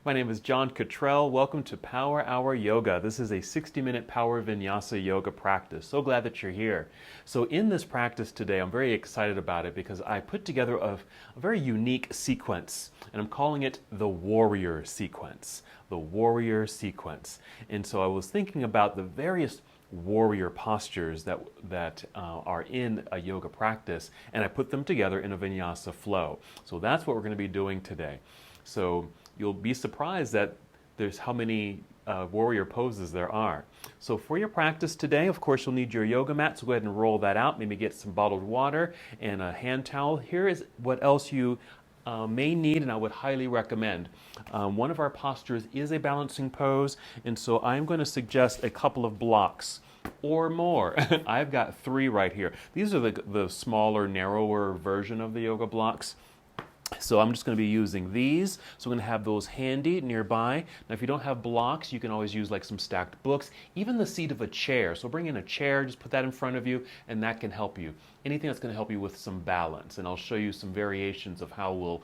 My name is John Cottrell. Welcome to Power Hour Yoga. This is a 60-minute power vinyasa yoga practice. So glad that you're here. So in this practice today, I'm very excited about it because I put together a very unique sequence, and I'm calling it the warrior sequence. The warrior sequence. And so I was thinking about the various warrior postures that are in a yoga practice, and I put them together in a vinyasa flow. So that's what we're going to be doing today. So you'll be surprised that there's how many warrior poses there are. So for your practice today, of course, you'll need your yoga mat, so go ahead and roll that out. Maybe get some bottled water and a hand towel. Here is what else you may need, and I would highly recommend. One of our postures is a balancing pose, and so I'm going to suggest a couple of blocks or more. I've got 3 right here. These are the smaller, narrower version of the yoga blocks. So I'm just going to be using these. So I'm going to have those handy nearby. Now if you don't have blocks, you can always use like some stacked books, even the seat of a chair. So bring in a chair, just put that in front of you, and that can help you. Anything that's going to help you with some balance. And I'll show you some variations of how we'll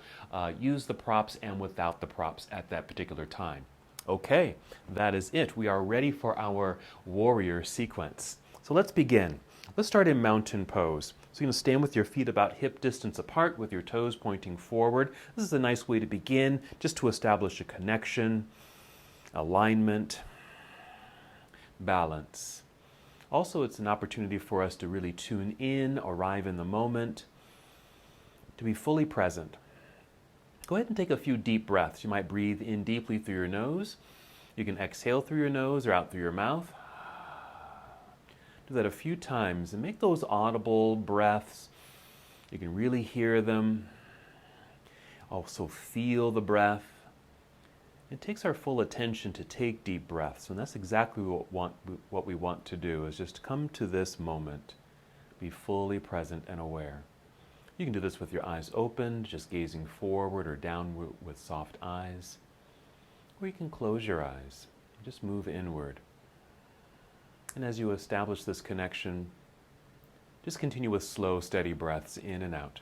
use the props and without the props at that particular time. Okay, that is it. We are ready for our warrior sequence. So let's begin. Let's start in mountain pose. So you're going to stand with your feet about hip distance apart with your toes pointing forward. This is a nice way to begin, just to establish a connection, alignment, balance. Also, it's an opportunity for us to really tune in, arrive in the moment, to be fully present. Go ahead and take a few deep breaths. You might breathe in deeply through your nose. You can exhale through your nose or out through your mouth. Do that a few times and make those audible breaths. You can really hear them. Also feel the breath. It takes our full attention to take deep breaths, and that's exactly what we want to do, is just come to this moment, be fully present and aware. You can do this with your eyes open, just gazing forward or downward with soft eyes, or you can close your eyes, just move inward. And as you establish this connection, just continue with slow, steady breaths in and out.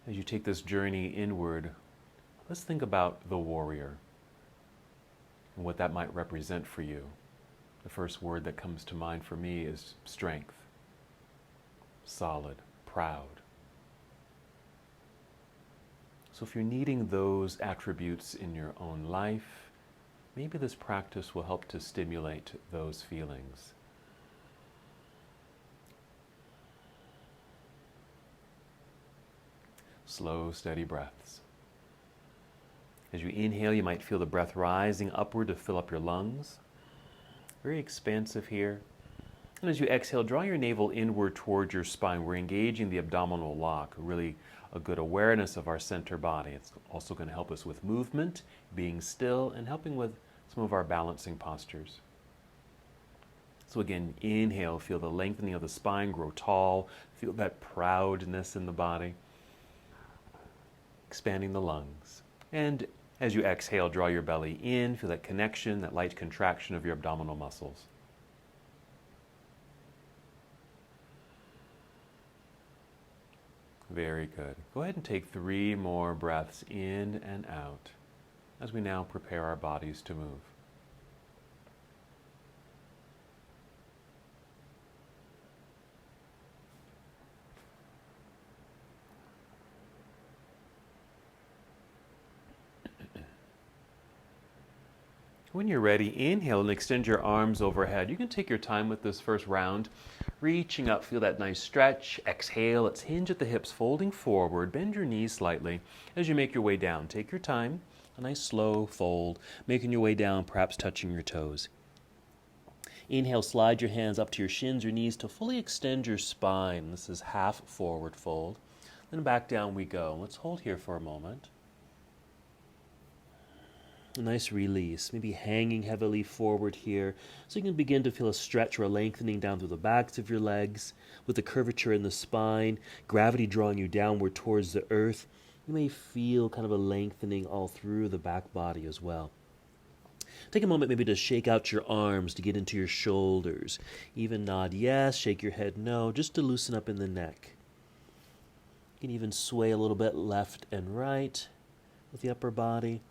As you take this journey inward, let's think about the warrior and what that might represent for you. The first word that comes to mind for me is strength, solid, proud. So if you're needing those attributes in your own life, maybe this practice will help to stimulate those feelings. Slow, steady breaths. As you inhale, you might feel the breath rising upward to fill up your lungs. Very expansive here. And as you exhale, draw your navel inward towards your spine. We're engaging the abdominal lock, really a good awareness of our center body. It's also going to help us with movement, being still, and helping with some of our balancing postures. So again, inhale, feel the lengthening of the spine, grow tall, feel that proudness in the body, expanding the lungs. And as you exhale, draw your belly in, feel that connection, that light contraction of your abdominal muscles. Very good. Go ahead and take 3 more breaths in and out as we now prepare our bodies to move. When you're ready, inhale and extend your arms overhead. You can take your time with this first round. Reaching up, feel that nice stretch. Exhale, let's hinge at the hips, folding forward. Bend your knees slightly as you make your way down. Take your time, a nice slow fold, making your way down, perhaps touching your toes. Inhale, slide your hands up to your shins or knees to fully extend your spine. This is half forward fold. Then back down we go. Let's hold here for a moment. A nice release, maybe hanging heavily forward here, so you can begin to feel a stretch or a lengthening down through the backs of your legs, with the curvature in the spine, gravity drawing you downward towards the earth. You may feel kind of a lengthening all through the back body as well. Take a moment maybe to shake out your arms to get into your shoulders. Even nod yes, shake your head no, just to loosen up in the neck. You can even sway a little bit left and right with the upper body.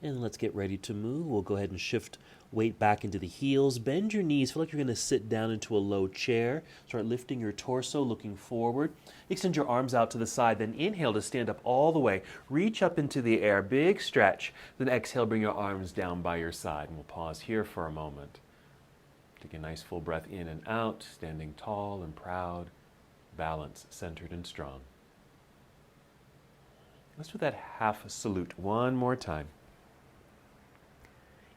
And let's get ready to move. We'll go ahead and shift weight back into the heels. Bend your knees. Feel like you're going to sit down into a low chair. Start lifting your torso, looking forward. Extend your arms out to the side. Then inhale to stand up all the way. Reach up into the air. Big stretch. Then exhale, bring your arms down by your side. And we'll pause here for a moment. Take a nice full breath in and out, standing tall and proud, balanced, centered, and strong. Let's do that half salute one more time.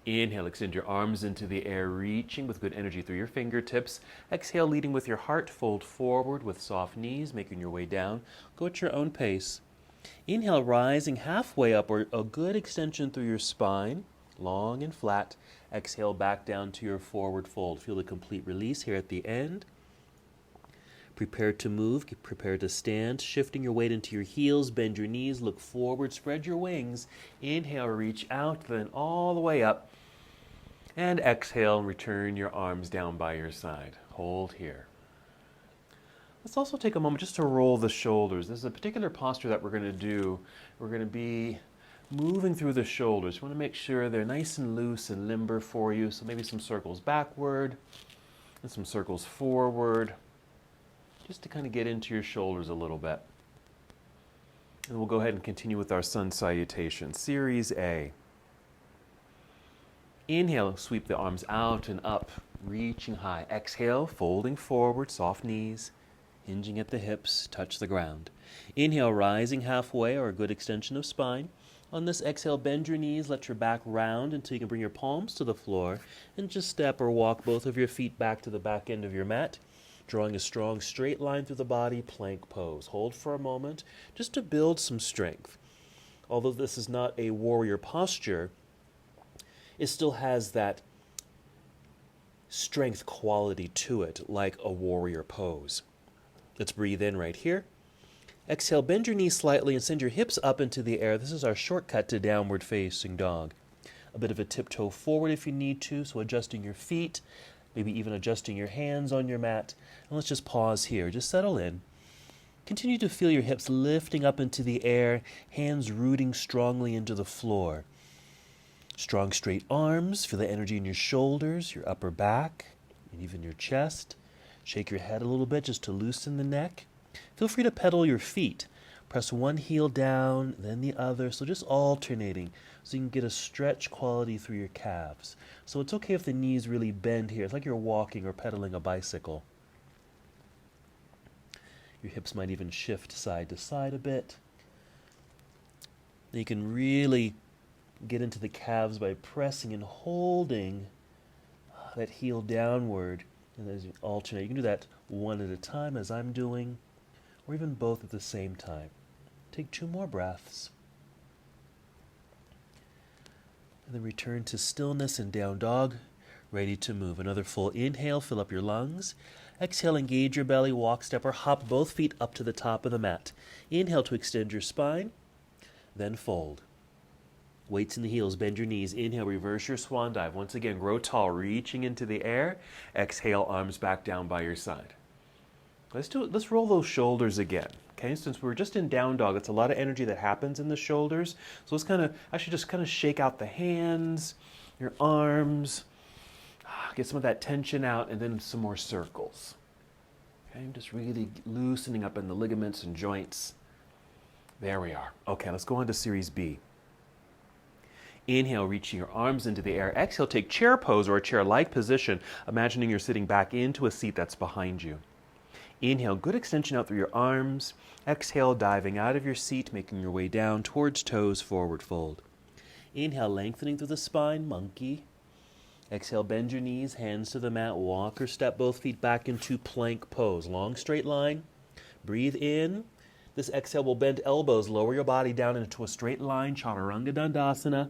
Inhale, extend your arms into the air, reaching with good energy through your fingertips. Exhale, leading with your heart, fold forward with soft knees, making your way down. Go at your own pace. Inhale, rising halfway up, or a good extension through your spine, long and flat. Exhale, back down to your forward fold. Feel the complete release here at the end. Prepare to move, get prepared to stand, shifting your weight into your heels, bend your knees, look forward, spread your wings. Inhale, reach out, then all the way up. And exhale, return your arms down by your side. Hold here. Let's also take a moment just to roll the shoulders. This is a particular posture that we're going to do. We're going to be moving through the shoulders. We want to make sure they're nice and loose and limber for you. So maybe some circles backward and some circles forward, just to kind of get into your shoulders a little bit. And we'll go ahead and continue with our sun salutation. Series A. Inhale, sweep the arms out and up, reaching high. Exhale, folding forward, soft knees, hinging at the hips, touch the ground. Inhale, rising halfway, or a good extension of spine. On this exhale, bend your knees, let your back round until you can bring your palms to the floor, and just step or walk both of your feet back to the back end of your mat, drawing a strong straight line through the body, plank pose. Hold for a moment, just to build some strength. Although this is not a warrior posture, it still has that strength quality to it, like a warrior pose. Let's breathe in right here. Exhale, bend your knees slightly and send your hips up into the air. This is our shortcut to downward facing dog. A bit of a tiptoe forward if you need to, so adjusting your feet, maybe even adjusting your hands on your mat. And let's just pause here, just settle in. Continue to feel your hips lifting up into the air, hands rooting strongly into the floor. Strong straight arms, feel the energy in your shoulders, your upper back, and even your chest. Shake your head a little bit just to loosen the neck. Feel free to pedal your feet. Press one heel down, then the other, so just alternating so you can get a stretch quality through your calves. So it's okay if the knees really bend here. It's like you're walking or pedaling a bicycle. Your hips might even shift side to side a bit. Then you can really get into the calves by pressing and holding that heel downward. And as you alternate, you can do that one at a time as I'm doing, or even both at the same time. Take 2 more breaths. And then return to stillness and down dog, ready to move. Another full inhale, fill up your lungs. Exhale, engage your belly, walk, step, or hop both feet up to the top of the mat. Inhale to extend your spine, then fold. Weights in the heels, bend your knees. Inhale, reverse your swan dive. Once again, grow tall, reaching into the air. Exhale, arms back down by your side. Let's roll those shoulders again. Okay, since we're just in down dog, it's a lot of energy that happens in the shoulders. So let's actually just shake out the hands, your arms, get some of that tension out, and then some more circles. Okay, just really loosening up in the ligaments and joints. There we are. Okay, let's go on to Series B. Inhale, reaching your arms into the air. Exhale, take chair pose or a chair-like position, imagining you're sitting back into a seat that's behind you. Inhale, good extension out through your arms. Exhale, diving out of your seat, making your way down towards toes, forward fold. Inhale, lengthening through the spine, monkey. Exhale, bend your knees, hands to the mat, walk or step both feet back into plank pose. Long straight line. Breathe in. This exhale will bend elbows, lower your body down into a straight line, Chaturanga Dandasana.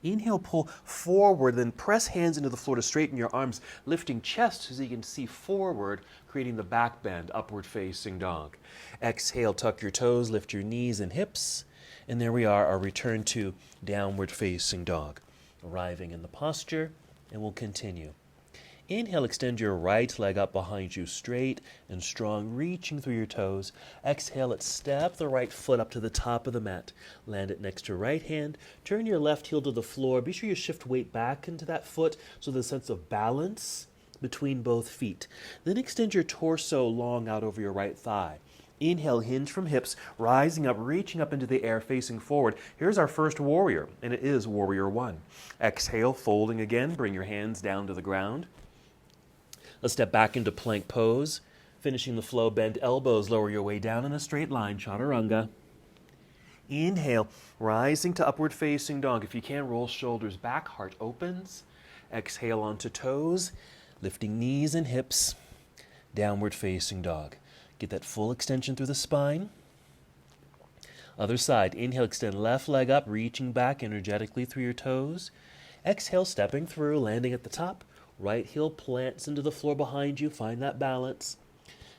Inhale, pull forward, then press hands into the floor to straighten your arms, lifting chest so you can see forward, creating the back bend, upward facing dog. Exhale, tuck your toes, lift your knees and hips, and there we are, our return to downward facing dog. Arriving in the posture, and we'll continue. Inhale, extend your right leg up behind you, straight and strong, reaching through your toes. Exhale, let's step the right foot up to the top of the mat. Land it next to your right hand. Turn your left heel to the floor. Be sure you shift weight back into that foot so there's a sense of balance between both feet. Then extend your torso long out over your right thigh. Inhale, hinge from hips, rising up, reaching up into the air, facing forward. Here's our first warrior, and it is warrior one. Exhale, folding again. Bring your hands down to the ground. Let's step back into plank pose. Finishing the flow, bend elbows, lower your way down in a straight line, chaturanga. Inhale, rising to upward facing dog. If you can, roll shoulders back, heart opens. Exhale onto toes, lifting knees and hips, downward facing dog. Get that full extension through the spine. Other side, inhale, extend left leg up, reaching back energetically through your toes. Exhale, stepping through, landing at the top. Right heel plants into the floor behind you. Find that balance.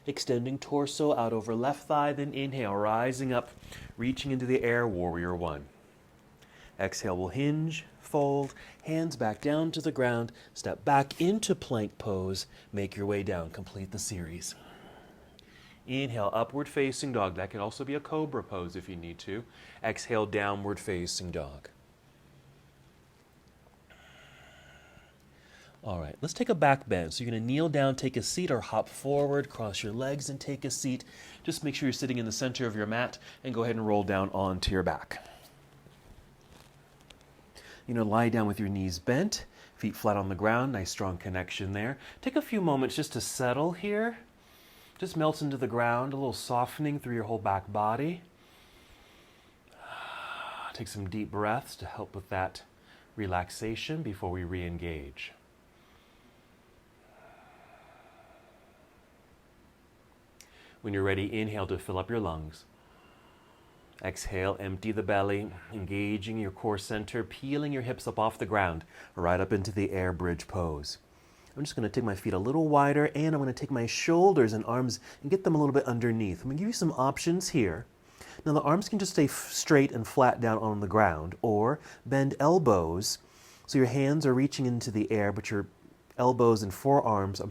Extending torso out over left thigh, then inhale, rising up, reaching into the air, warrior one. Exhale, will hinge, fold, hands back down to the ground, step back into plank pose, make your way down, complete the series. Inhale, upward facing dog. That could also be a cobra pose if you need to. Exhale, downward facing dog. All right, let's take a back bend. So you're going to kneel down, take a seat, or hop forward, cross your legs and take a seat. Just make sure you're sitting in the center of your mat and go ahead and roll down onto your back. Lie down with your knees bent, feet flat on the ground, nice strong connection there. Take a few moments just to settle here. Just melts into the ground, a little softening through your whole back body. Take some deep breaths to help with that relaxation before we re-engage. When you're ready, inhale to fill up your lungs. Exhale, empty the belly, engaging your core center, peeling your hips up off the ground, right up into the air bridge pose. I'm just going to take my feet a little wider, and I'm going to take my shoulders and arms and get them a little bit underneath. I'm going to give you some options here. Now the arms can just stay straight and flat down on the ground, or bend elbows so your hands are reaching into the air, but your elbows and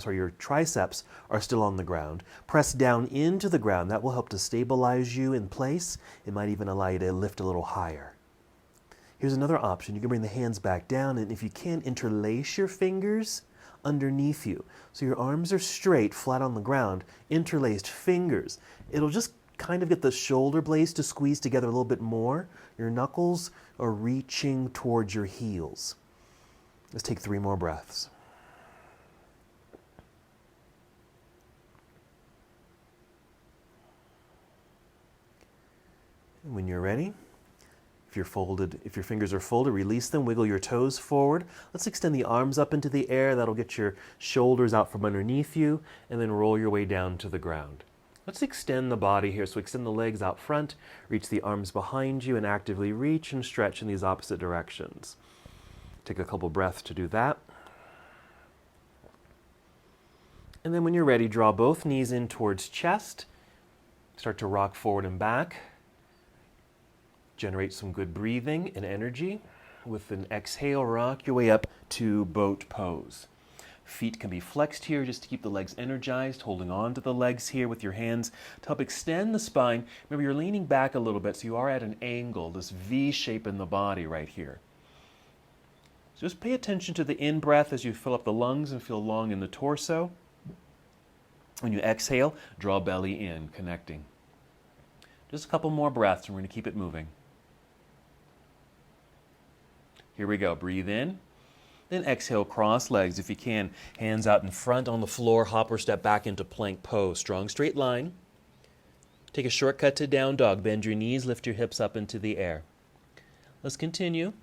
your triceps are still on the ground. Press down into the ground. That will help to stabilize you in place. It might even allow you to lift a little higher. Here's another option. You can bring the hands back down, and if you can, interlace your fingers underneath you. So your arms are straight, flat on the ground, interlaced fingers. It'll just kind of get the shoulder blades to squeeze together a little bit more. Your knuckles are reaching towards your heels. Let's take 3 more breaths. When you're ready, if your fingers are folded, release them, wiggle your toes forward. Let's extend the arms up into the air. That'll get your shoulders out from underneath you, and then roll your way down to the ground. Let's extend the body here. So extend the legs out front, reach the arms behind you, and actively reach and stretch in these opposite directions. Take a couple breaths to do that. And then when you're ready, draw both knees in towards chest. Start to rock forward and back. Generate some good breathing and energy. With an exhale, rock your way up to boat pose. Feet can be flexed here just to keep the legs energized, holding on to the legs here with your hands to help extend the spine. Remember, you're leaning back a little bit, so you are at an angle, this V shape in the body right here. So just pay attention to the in-breath as you fill up the lungs and feel long in the torso. When you exhale, draw belly in, connecting. Just a couple more breaths, and we're going to keep it moving. Here we go. Breathe in. Then exhale, cross legs if you can. Hands out in front on the floor. Hop or step back into plank pose. Strong straight line. Take a shortcut to down dog. Bend your knees. Lift your hips up into the air. Let's continue.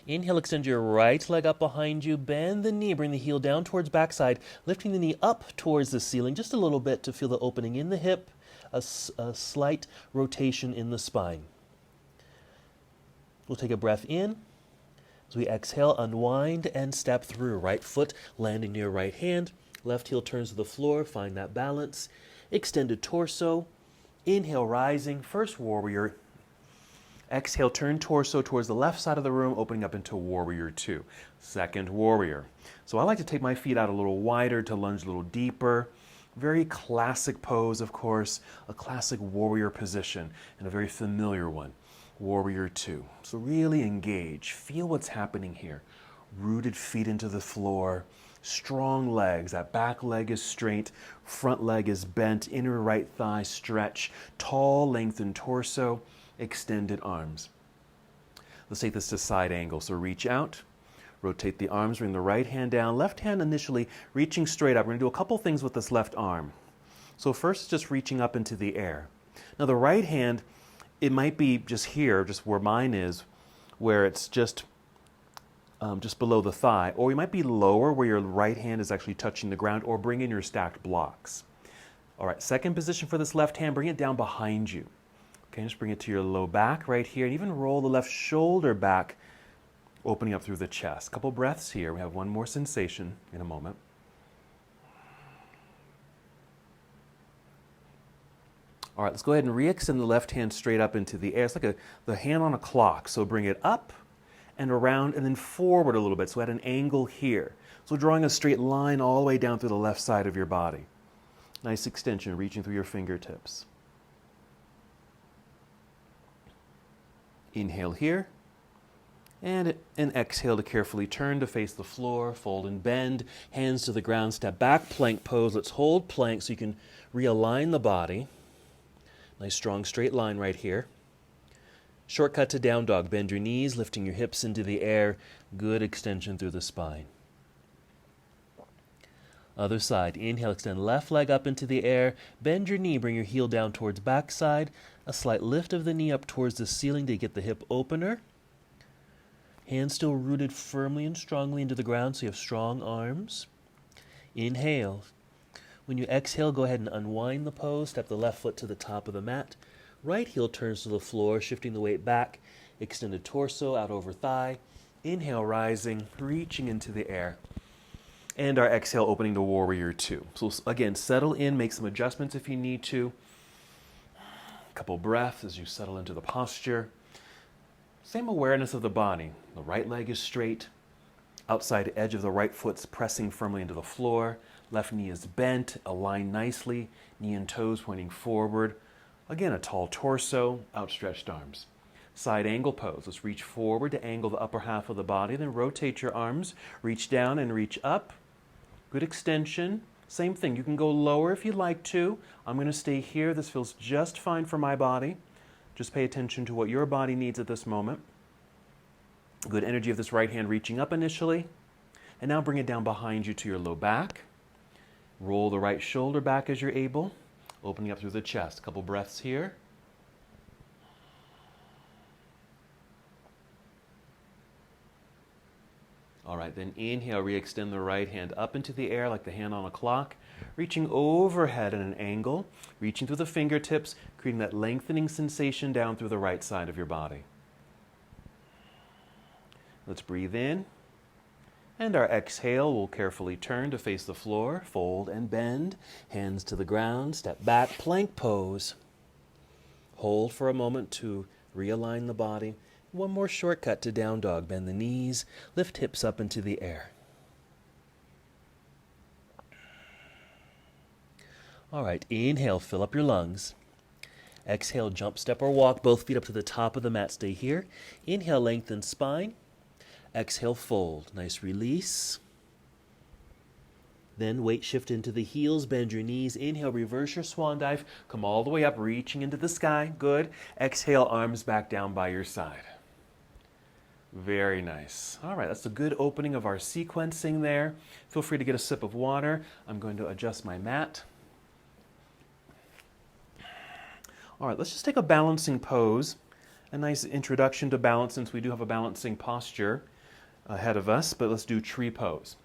Inhale, extend your right leg up behind you. Bend the knee. Bring the heel down towards backside. Lifting the knee up towards the ceiling just a little bit to feel the opening in the hip. A slight rotation in the spine. We'll take a breath in. As we exhale, unwind and step through. Right foot landing near right hand. Left heel turns to the floor. Find that balance. Extended torso. Inhale, rising. First warrior. Exhale, turn torso towards the left side of the room, opening up into warrior two. Second warrior. So I like to take my feet out a little wider to lunge a little deeper. Very classic pose, of course, a classic warrior position and a very familiar one. Warrior two. So really engage. Feel what's happening here. Rooted feet into the floor. Strong legs. That back leg is straight. Front leg is bent. Inner right thigh stretch. Tall, lengthened torso. Extended arms. Let's take this to side angle. So reach out. Rotate the arms. Bring the right hand down. Left hand initially reaching straight up. We're going to do a couple things with this left arm. So first, just reaching up into the air. Now the right hand, it might be just here, just where mine is, where it's just below the thigh, or you might be lower where your right hand is actually touching the ground, or bring in your stacked blocks. All right, second position for this left hand, bring it down behind you. Okay, just bring it to your low back right here, and even roll the left shoulder back, opening up through the chest. Couple breaths here. We have one more sensation in a moment. All right, let's go ahead and re-extend the left hand straight up into the air. It's like the hand on a clock. So bring it up and around and then forward a little bit. So at an angle here. So drawing a straight line all the way down through the left side of your body. Nice extension, reaching through your fingertips. Inhale here. And exhale to carefully turn to face the floor, fold and bend, hands to the ground, step back, plank pose. Let's hold plank so you can realign the body. Nice strong straight line right here. Shortcut to down dog. Bend your knees, lifting your hips into the air. Good extension through the spine. Other side. Inhale, extend left leg up into the air. Bend your knee, bring your heel down towards backside. A slight lift of the knee up towards the ceiling to get the hip opener. Hands still rooted firmly and strongly into the ground so you have strong arms. Inhale. When you exhale, go ahead and unwind the pose. Step the left foot to the top of the mat. Right heel turns to the floor, shifting the weight back. Extended torso out over thigh. Inhale, rising, reaching into the air. And our exhale, opening to warrior two. So again, settle in, make some adjustments if you need to. A couple breaths as you settle into the posture. Same awareness of the body. The right leg is straight. Outside edge of the right foot's pressing firmly into the floor. Left knee is bent, aligned nicely. Knee and toes pointing forward. Again, a tall torso, outstretched arms. Side angle pose. Let's reach forward to angle the upper half of the body. Then rotate your arms. Reach down and reach up. Good extension. Same thing. You can go lower if you'd like to. I'm going to stay here. This feels just fine for my body. Just pay attention to what your body needs at this moment. Good energy of this right hand reaching up initially. And now bring it down behind you to your low back. Roll the right shoulder back as you're able. Opening up through the chest. A couple breaths here. All right, then inhale, re-extend the right hand up into the air like the hand on a clock. Reaching overhead at an angle. Reaching through the fingertips, creating that lengthening sensation down through the right side of your body. Let's breathe in. And our exhale, we'll carefully turn to face the floor, fold and bend, hands to the ground, step back, plank pose. Hold for a moment to realign the body. One more shortcut to down dog. Bend the knees, lift hips up into the air. All right, inhale, fill up your lungs. Exhale, jump, step, or walk, both feet up to the top of the mat. Stay here. Inhale, lengthen spine. Exhale, fold. Nice release. Then weight shift into the heels, bend your knees. Inhale, reverse your swan dive. Come all the way up, reaching into the sky. Good. Exhale, arms back down by your side. Very nice. All right, that's a good opening of our sequencing there. Feel free to get a sip of water. I'm going to adjust my mat. All right, let's just take a balancing pose. A nice introduction to balance since we do have a balancing posture ahead of us, but let's do tree pose.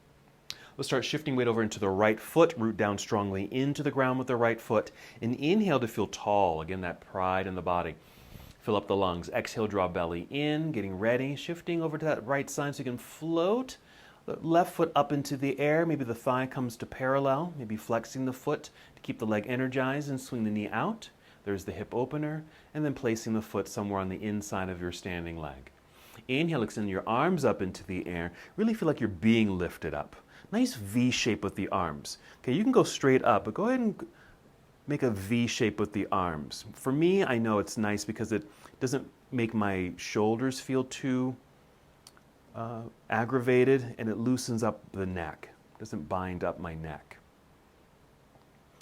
Let's start shifting weight over into the right foot, root down strongly into the ground with the right foot, and inhale to feel tall. Again, that pride in the body. Fill up the lungs. Exhale, draw belly in, getting ready, shifting over to that right side so you can float the left foot up into the air. Maybe the thigh comes to parallel, maybe flexing the foot to keep the leg energized and swing the knee out. There's the hip opener, and then placing the foot somewhere on the inside of your standing leg. Inhale, extend your arms up into the air. Really feel like you're being lifted up. Nice V shape with the arms. Okay, you can go straight up, but go ahead and make a V shape with the arms. For me, I know it's nice because it doesn't make my shoulders feel too aggravated, and it loosens up the neck. It doesn't bind up my neck.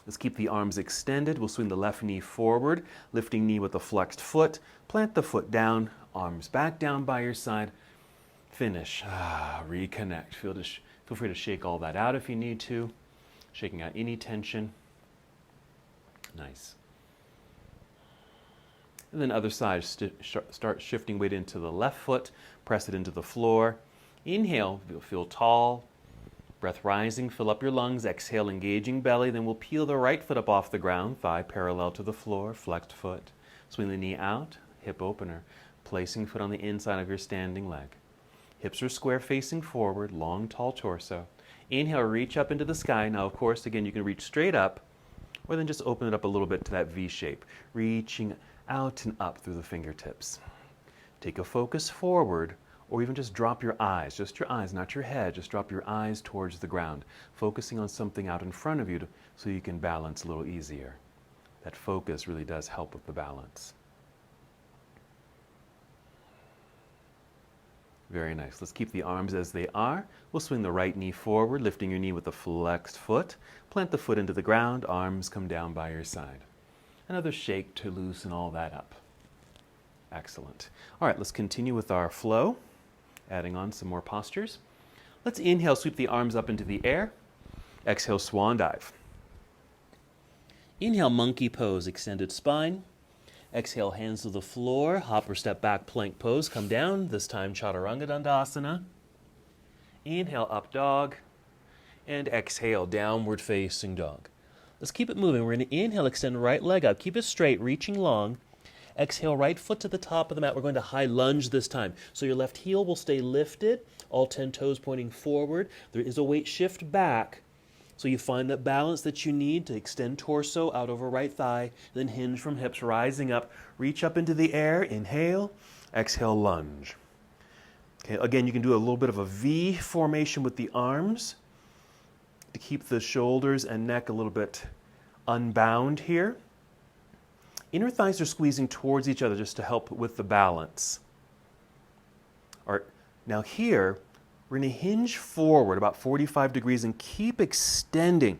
Let's keep the arms extended. We'll swing the left knee forward, lifting knee with a flexed foot. Plant the foot down, arms back down by your side. Finish. Reconnect. Feel free to shake all that out if you need to. Shaking out any tension. Nice. And then other side, start shifting weight into the left foot. Press it into the floor. Inhale, feel tall. Breath rising, fill up your lungs. Exhale, engaging belly. Then we'll peel the right foot up off the ground, thigh parallel to the floor, flexed foot. Swing the knee out, hip opener. Placing foot on the inside of your standing leg. Hips are square facing forward, long, tall torso. Inhale, reach up into the sky. Now, of course, again, you can reach straight up, or then just open it up a little bit to that V shape, reaching out and up through the fingertips. Take a focus forward, or even just drop your eyes, just your eyes, not your head, just drop your eyes towards the ground, focusing on something out in front of you so you can balance a little easier. That focus really does help with the balance. Very nice. Let's keep the arms as they are. We'll swing the right knee forward, lifting your knee with a flexed foot. Plant the foot into the ground, arms come down by your side. Another shake to loosen all that up. Excellent. All right, let's continue with our flow, adding on some more postures. Let's inhale, sweep the arms up into the air. Exhale, swan dive. Inhale, monkey pose, extended spine. Exhale, hands to the floor, hop or step back, plank pose, come down, this time Chaturanga Dandasana. Inhale, up dog, and exhale, downward facing dog. Let's keep it moving. We're going to inhale, extend right leg up, keep it straight, reaching long. Exhale, right foot to the top of the mat. We're going to high lunge this time. So your left heel will stay lifted, all 10 toes pointing forward. There is a weight shift back. So you find that balance that you need to extend torso out over right thigh, then hinge from hips, rising up, reach up into the air, inhale, exhale, lunge. Okay, again, you can do a little bit of a V formation with the arms to keep the shoulders and neck a little bit unbound here. Inner thighs are squeezing towards each other just to help with the balance. All right, now here, we're going to hinge forward about 45 degrees and keep extending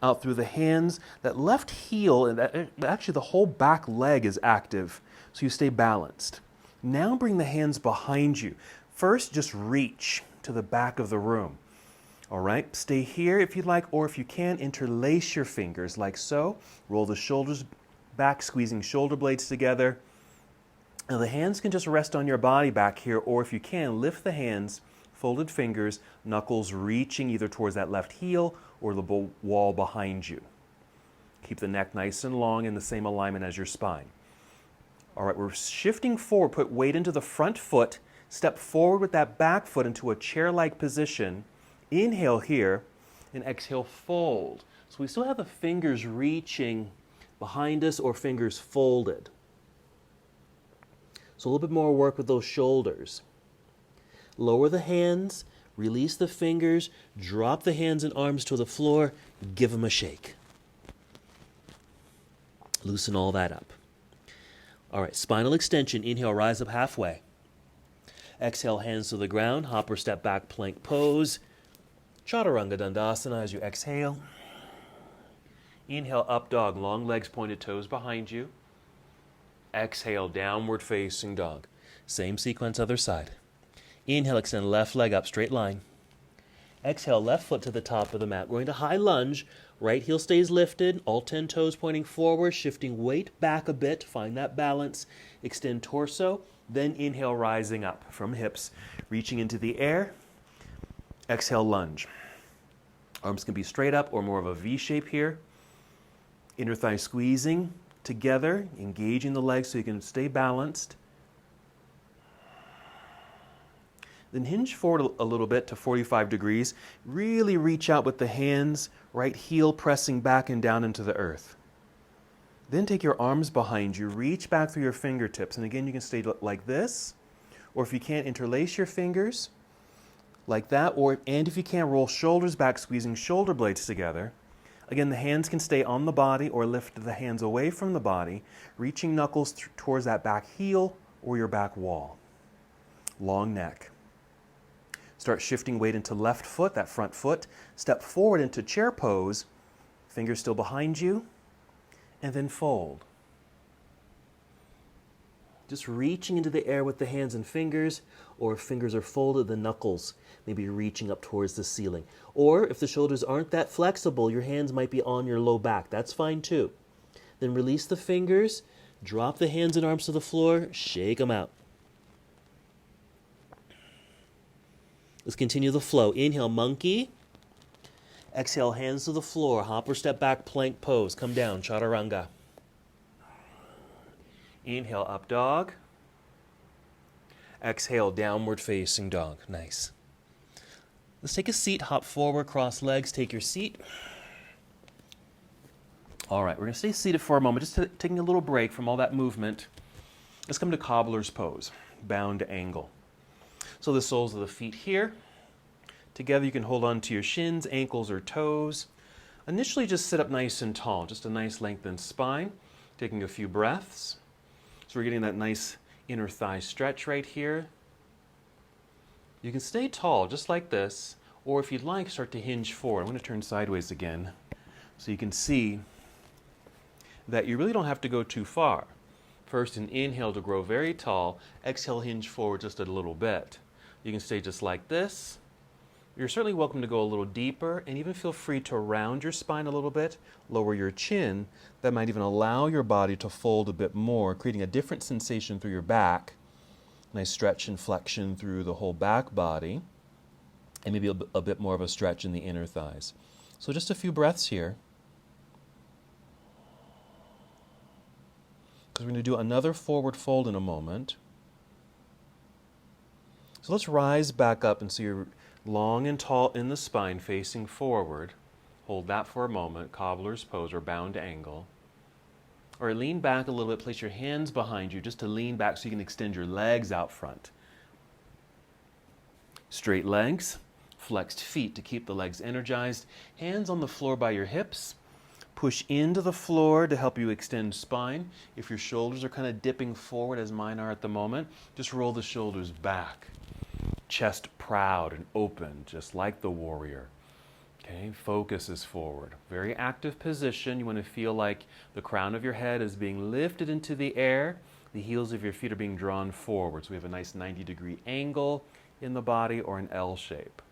out through the hands. That left heel, and actually the whole back leg is active, so you stay balanced. Now bring the hands behind you. First, just reach to the back of the room. All right, stay here if you'd like, or if you can, interlace your fingers like so. Roll the shoulders back, squeezing shoulder blades together. Now the hands can just rest on your body back here, or if you can, lift the hands, folded fingers, knuckles reaching either towards that left heel or the wall behind you. Keep the neck nice and long in the same alignment as your spine. All right, we're shifting forward. Put weight into the front foot. Step forward with that back foot into a chair-like position. Inhale here, and exhale, fold. So we still have the fingers reaching behind us or fingers folded. So a little bit more work with those shoulders. Lower the hands, release the fingers, drop the hands and arms to the floor, give them a shake. Loosen all that up. All right, spinal extension. Inhale, rise up halfway. Exhale, hands to the ground, hop or step back, plank pose. Chaturanga Dandasana as you exhale. Inhale, up dog, long legs, pointed toes behind you. Exhale, downward facing dog. Same sequence, other side. Inhale, extend left leg up, straight line. Exhale, left foot to the top of the mat. We're going to high lunge. Right heel stays lifted, all 10 toes pointing forward, shifting weight back a bit. Find that balance. Extend torso. Then inhale, rising up from hips, reaching into the air. Exhale, lunge. Arms can be straight up or more of a V shape here. Inner thigh squeezing together, engaging the legs so you can stay balanced. Then hinge forward a little bit to 45 degrees. Really reach out with the hands, right heel pressing back and down into the earth. Then take your arms behind you, reach back through your fingertips. And again, you can stay like this, or if you can't, interlace your fingers like that, and if you can, roll shoulders back, squeezing shoulder blades together. Again, the hands can stay on the body or lift the hands away from the body, reaching knuckles towards that back heel or your back wall. Long neck. Start shifting weight into left foot, that front foot. Step forward into chair pose, fingers still behind you, and then fold. Just reaching into the air with the hands and fingers, or if fingers are folded, the knuckles, maybe reaching up towards the ceiling. Or if the shoulders aren't that flexible, your hands might be on your low back. That's fine too. Then release the fingers, drop the hands and arms to the floor, shake them out. Let's continue the flow. Inhale, monkey. Exhale, hands to the floor, hop or step back, plank pose. Come down, chaturanga. Inhale, up dog. Exhale, downward facing dog. Nice. Let's take a seat, hop forward, cross legs, take your seat. All right, we're going to stay seated for a moment, just taking a little break from all that movement. Let's come to cobbler's pose, bound angle. So the soles of the feet here. Together you can hold on to your shins, ankles, or toes. Initially just sit up nice and tall, just a nice lengthened spine, taking a few breaths. So we're getting that nice inner thigh stretch right here. You can stay tall, just like this, or if you'd like, start to hinge forward. I'm going to turn sideways again so you can see that you really don't have to go too far. First, an inhale to grow very tall. Exhale, hinge forward just a little bit. You can stay just like this. You're certainly welcome to go a little deeper, and even feel free to round your spine a little bit, lower your chin. That might even allow your body to fold a bit more, creating a different sensation through your back. Nice stretch and flexion through the whole back body, and maybe a bit more of a stretch in the inner thighs. So just a few breaths here. Because we're going to do another forward fold in a moment. So let's rise back up and so you're long and tall in the spine, facing forward. Hold that for a moment, cobbler's pose or bound angle. Or lean back a little bit, place your hands behind you just to lean back so you can extend your legs out front. Straight legs, flexed feet to keep the legs energized. Hands on the floor by your hips. Push into the floor to help you extend spine. If your shoulders are kind of dipping forward, as mine are at the moment, just roll the shoulders back. Chest proud and open, just like the warrior. Okay, focus is forward. Very active position. You want to feel like the crown of your head is being lifted into the air. The heels of your feet are being drawn forward. So we have a nice 90-degree angle in the body, or an L shape.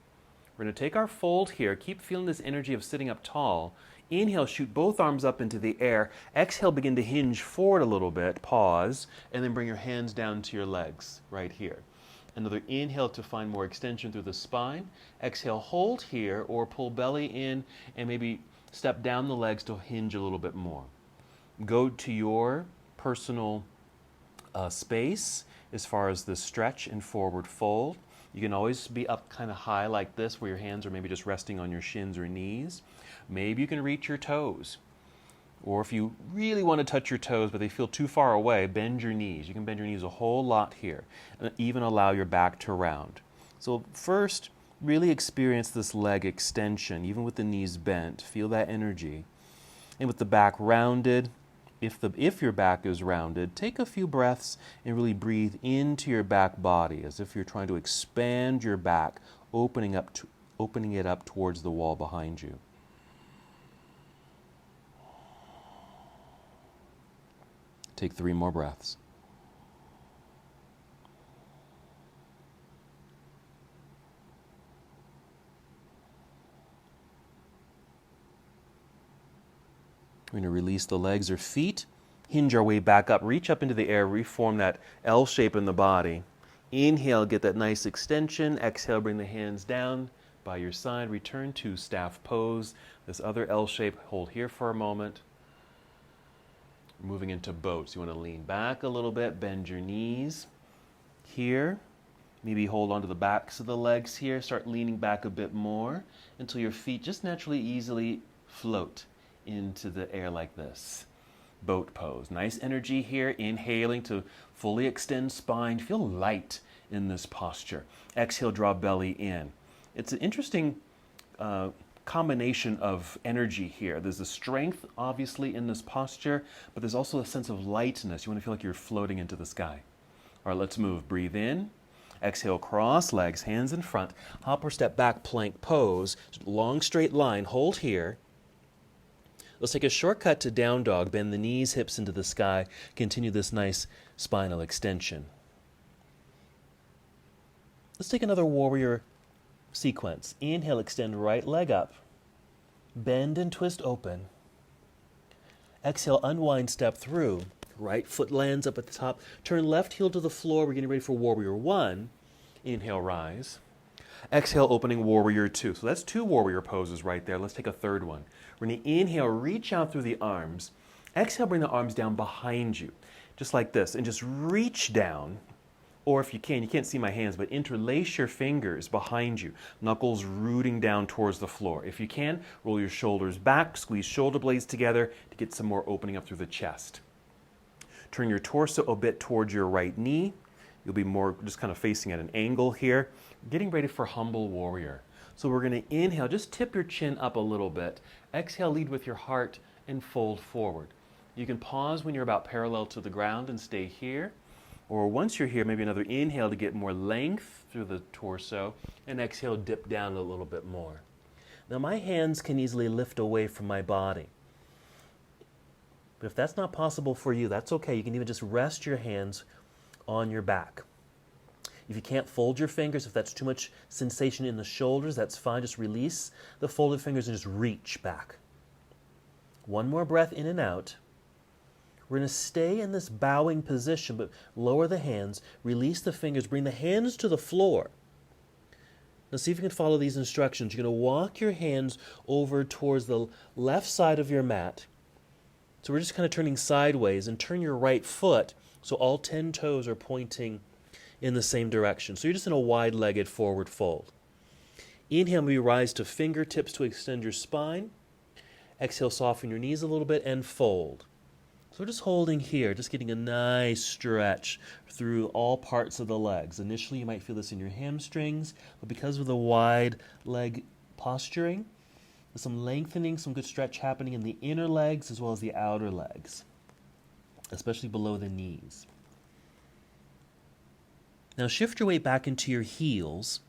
We're going to take our fold here. Keep feeling this energy of sitting up tall. Inhale, shoot both arms up into the air. Exhale, begin to hinge forward a little bit. Pause, and then bring your hands down to your legs right here. Another inhale to find more extension through the spine. Exhale, hold here, or pull belly in and maybe step down the legs to hinge a little bit more. Go to your personal space as far as the stretch and forward fold. You can always be up kind of high like this, where your hands are maybe just resting on your shins or knees. Maybe you can reach your toes. Or if you really want to touch your toes, but they feel too far away, bend your knees. You can bend your knees a whole lot here, and even allow your back to round. So first, really experience this leg extension, even with the knees bent. Feel that energy. And with the back rounded, if your back is rounded, take a few breaths and really breathe into your back body, as if you're trying to expand your back, opening it up towards the wall behind you. Take 3 more breaths. We're going to release the legs or feet, hinge our way back up, reach up into the air, reform that L shape in the body. Inhale, get that nice extension. Exhale, bring the hands down by your side. Return to staff pose. This other L shape, hold here for a moment. Moving into boat. So you want to lean back a little bit, bend your knees here. Maybe hold onto the backs of the legs here. Start leaning back a bit more until your feet just naturally, easily float into the air like this. boat pose. Nice energy here, inhaling to fully extend spine. Feel light in this posture. Exhale, draw belly in. It's an interesting combination of energy here. There's the strength, obviously, in this posture, but there's also a sense of lightness. You want to feel like you're floating into the sky. All right, let's move. Breathe in. Exhale, cross legs, hands in front. Hop or step back, plank pose. Long straight line. Hold here. Let's take a shortcut to down dog. Bend the knees, hips into the sky. Continue this nice spinal extension. Let's take another warrior sequence. Inhale, extend right leg up. Bend and twist open. Exhale, unwind, step through. Right foot lands up at the top. Turn left heel to the floor. We're getting ready for warrior one. Inhale, rise. Exhale, opening warrior two. So that's two warrior poses right there. Let's take a third one. We're going to inhale, reach out through the arms. Exhale, bring the arms down behind you, just like this, and just reach down. Or if you can't see my hands, but interlace your fingers behind you, knuckles rooting down towards the floor. If you can, roll your shoulders back, squeeze shoulder blades together to get some more opening up through the chest. Turn your torso a bit towards your right knee. You'll be more just kind of facing at an angle here. Getting ready for humble warrior. So we're going to inhale, just tip your chin up a little bit. Exhale, lead with your heart and fold forward. You can pause when you're about parallel to the ground and stay here. Or once you're here, maybe another inhale to get more length through the torso, and exhale, dip down a little bit more. Now my hands can easily lift away from my body. But if that's not possible for you, that's okay. You can even just rest your hands on your back. If you can't fold your fingers, if that's too much sensation in the shoulders, that's fine. Just release the folded fingers and just reach back. One more breath in and out. We're going to stay in this bowing position, but lower the hands, release the fingers, bring the hands to the floor. Now see if you can follow these instructions. You're going to walk your hands over towards the left side of your mat. So we're just kind of turning sideways, and turn your right foot so all 10 toes are pointing in the same direction. So you're just in a wide-legged forward fold. Inhale, maybe rise to fingertips to extend your spine. Exhale, soften your knees a little bit and fold. So we're just holding here, just getting a nice stretch through all parts of the legs. Initially, you might feel this in your hamstrings, but because of the wide leg posturing, there's some lengthening, some good stretch happening in the inner legs as well as the outer legs, especially below the knees. Now shift your weight back into your heels.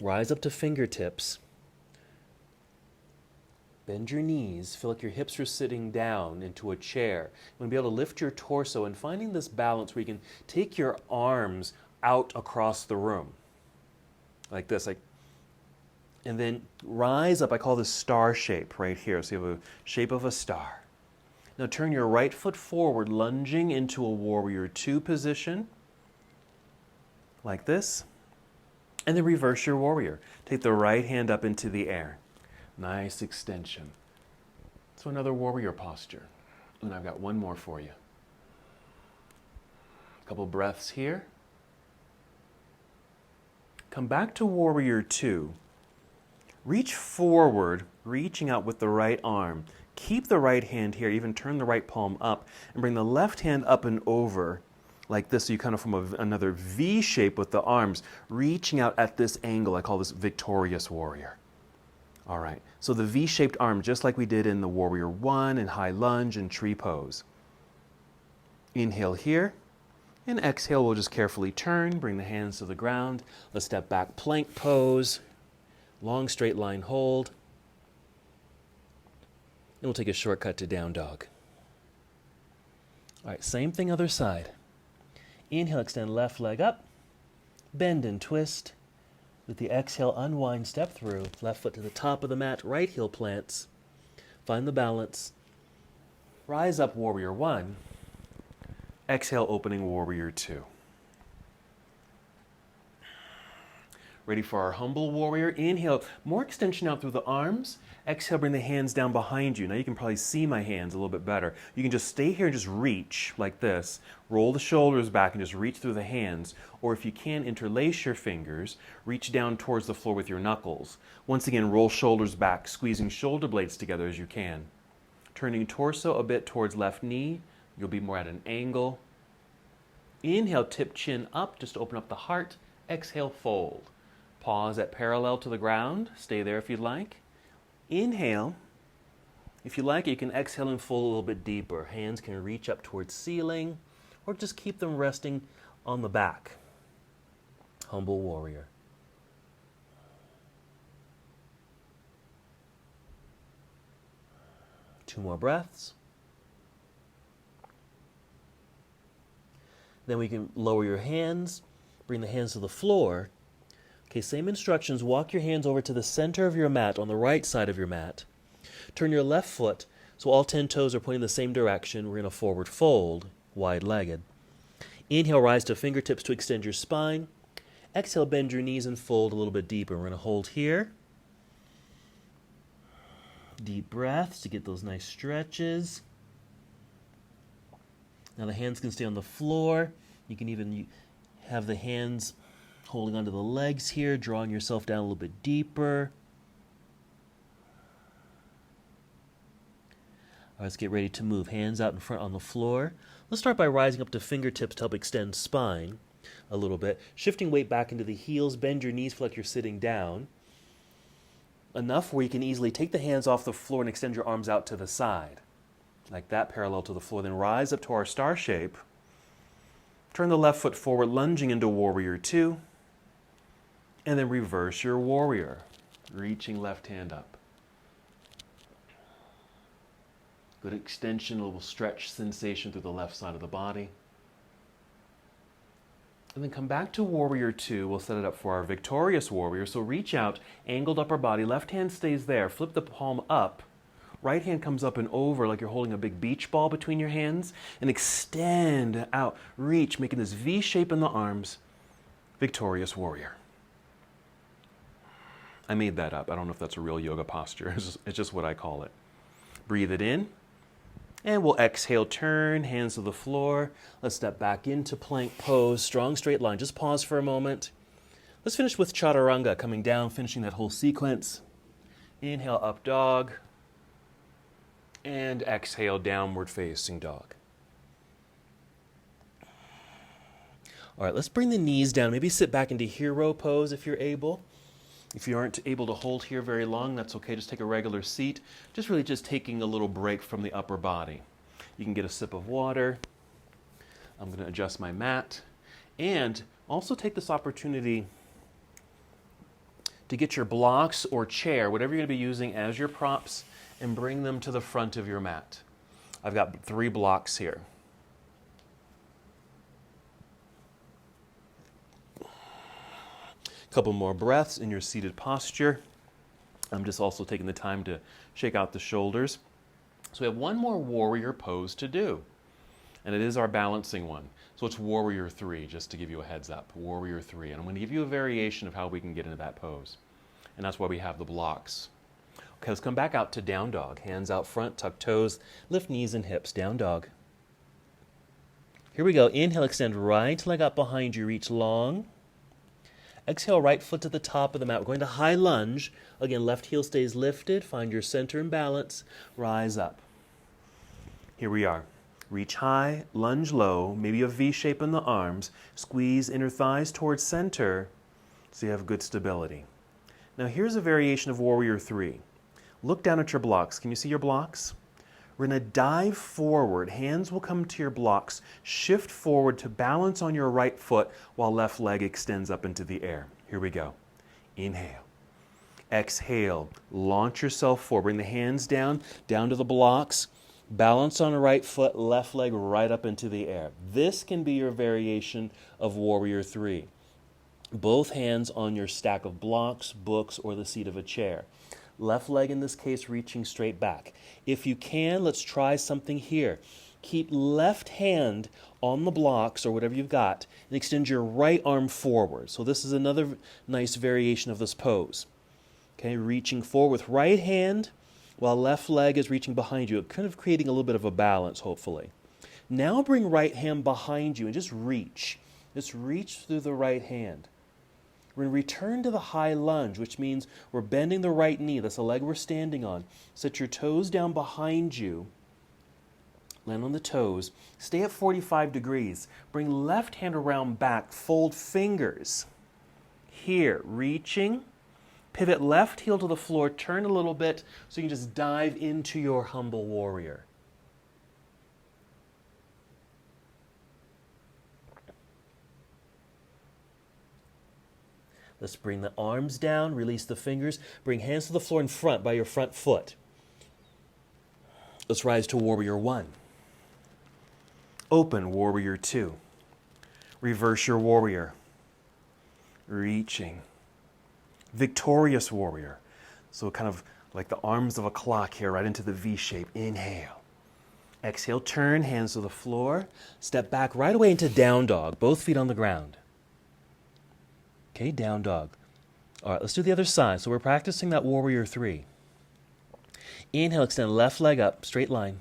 Rise up to fingertips. Bend your knees. Feel like your hips are sitting down into a chair. You want to be able to lift your torso and finding this balance where you can take your arms out across the room. Like this. And then rise up. I call this star shape right here. So you have a shape of a star. Now turn your right foot forward, lunging into a warrior two position. Like this. And then reverse your warrior. Take the right hand up into the air. Nice extension. So another warrior posture. And I've got one more for you. A couple breaths here. Come back to warrior two. Reach forward, reaching out with the right arm. Keep the right hand here, even turn the right palm up, and bring the left hand up and over like this, so you kind of form another V shape with the arms, reaching out at this angle. I call this victorious warrior. All right, so the V-shaped arm, just like we did in the warrior one and high lunge and tree pose. Inhale here, and exhale, we'll just carefully turn, bring the hands to the ground. Let's step back, plank pose, long straight line hold. And we'll take a shortcut to down dog. All right, same thing other side. Inhale, extend left leg up, bend and twist. With the exhale, unwind, step through, left foot to the top of the mat, right heel plants. Find the balance. Rise up, warrior one. Exhale, opening warrior two. Ready for our humble warrior. Inhale, more extension out through the arms. Exhale, bring the hands down behind you. Now you can probably see my hands a little bit better. You can just stay here and just reach like this. Roll the shoulders back and just reach through the hands. Or if you can, interlace your fingers. Reach down towards the floor with your knuckles. Once again, roll shoulders back, squeezing shoulder blades together as you can. Turning torso a bit towards left knee. You'll be more at an angle. Inhale, tip chin up, just to open up the heart. Exhale, fold. Pause at parallel to the ground. Stay there if you'd like. Inhale. If you like, you can exhale and fold a little bit deeper. Hands can reach up towards ceiling, or just keep them resting on the back. Humble warrior. Two more breaths. Then we can lower your hands, bring the hands to the floor. Okay, same instructions. Walk your hands over to the center of your mat, on the right side of your mat. Turn your left foot so all 10 toes are pointing the same direction. We're in a forward fold, wide-legged. Inhale, rise to fingertips to extend your spine. Exhale, bend your knees and fold a little bit deeper. We're going to hold here. Deep breaths to get those nice stretches. Now the hands can stay on the floor. You can even have the hands holding onto the legs here, drawing yourself down a little bit deeper. All right, let's get ready to move. Hands out in front on the floor. Let's start by rising up to fingertips to help extend spine a little bit. Shifting weight back into the heels. Bend your knees, feel like you're sitting down. Enough where you can easily take the hands off the floor and extend your arms out to the side. Like that, parallel to the floor. Then rise up to our star shape. Turn the left foot forward, lunging into warrior two. And then reverse your warrior, reaching left hand up. Good extension, a little stretch sensation through the left side of the body. And then come back to warrior two. We'll set it up for our victorious warrior. So reach out, angled upper body. Left hand stays there. Flip the palm up. Right hand comes up and over like you're holding a big beach ball between your hands. And extend out. Reach, making this V shape in the arms. Victorious warrior. I made that up. I don't know if that's a real yoga posture. It's just what I call it. Breathe it in. And we'll exhale, turn, hands to the floor. Let's step back into plank pose, strong straight line. Just pause for a moment. Let's finish with chaturanga, coming down, finishing that whole sequence. Inhale, up dog. And exhale, downward facing dog. All right, let's bring the knees down. Maybe sit back into hero pose if you're able. If you aren't able to hold here very long, that's okay. Just take a regular seat. Just taking a little break from the upper body. You can get a sip of water. I'm going to adjust my mat. And also take this opportunity to get your blocks or chair, whatever you're going to be using as your props, and bring them to the front of your mat. I've got 3 blocks here. Couple more breaths in your seated posture. I'm just also taking the time to shake out the shoulders. So we have one more warrior pose to do, and it is our balancing one. So it's warrior 3, just to give you a heads up, warrior 3. And I'm going to give you a variation of how we can get into that pose. And that's why we have the blocks. Okay, let's come back out to down dog. Hands out front, tuck toes, lift knees and hips, down dog. Here we go. Inhale, extend right leg up behind you, reach long. Exhale, right foot to the top of the mat. We're going to high lunge. Again, left heel stays lifted. Find your center and balance. Rise up. Here we are. Reach high, lunge low, maybe a V shape in the arms. Squeeze inner thighs towards center so you have good stability. Now here's a variation of warrior 3. Look down at your blocks. Can you see your blocks? We're going to dive forward. Hands will come to your blocks. Shift forward to balance on your right foot while left leg extends up into the air. Here we go. Inhale. Exhale. Launch yourself forward. Bring the hands down to the blocks. Balance on the right foot, left leg right up into the air. This can be your variation of warrior 3. Both hands on your stack of blocks, books, or the seat of a chair. Left leg in this case reaching straight back. If you can, let's try something here. Keep left hand on the blocks or whatever you've got and extend your right arm forward. So this is another nice variation of this pose. Okay, reaching forward with right hand while left leg is reaching behind you, kind of creating a little bit of a balance, hopefully. Now bring right hand behind you and just reach. Just reach through the right hand. We're going to return to the high lunge, which means we're bending the right knee. That's the leg we're standing on. Set your toes down behind you. Land on the toes. Stay at 45 degrees. Bring left hand around back. Fold fingers. Here, reaching. Pivot left heel to the floor. Turn a little bit so you can just dive into your humble warrior. Let's bring the arms down, release the fingers, bring hands to the floor in front by your front foot. Let's rise to Warrior 1. Open Warrior 2. Reverse your Warrior. Reaching. Victorious Warrior. So kind of like the arms of a clock here, right into the V shape. Inhale. Exhale, turn, hands to the floor. Step back right away into Down Dog, both feet on the ground. Okay, Down Dog. All right, let's do the other side. So we're practicing that Warrior 3. Inhale, extend left leg up, straight line.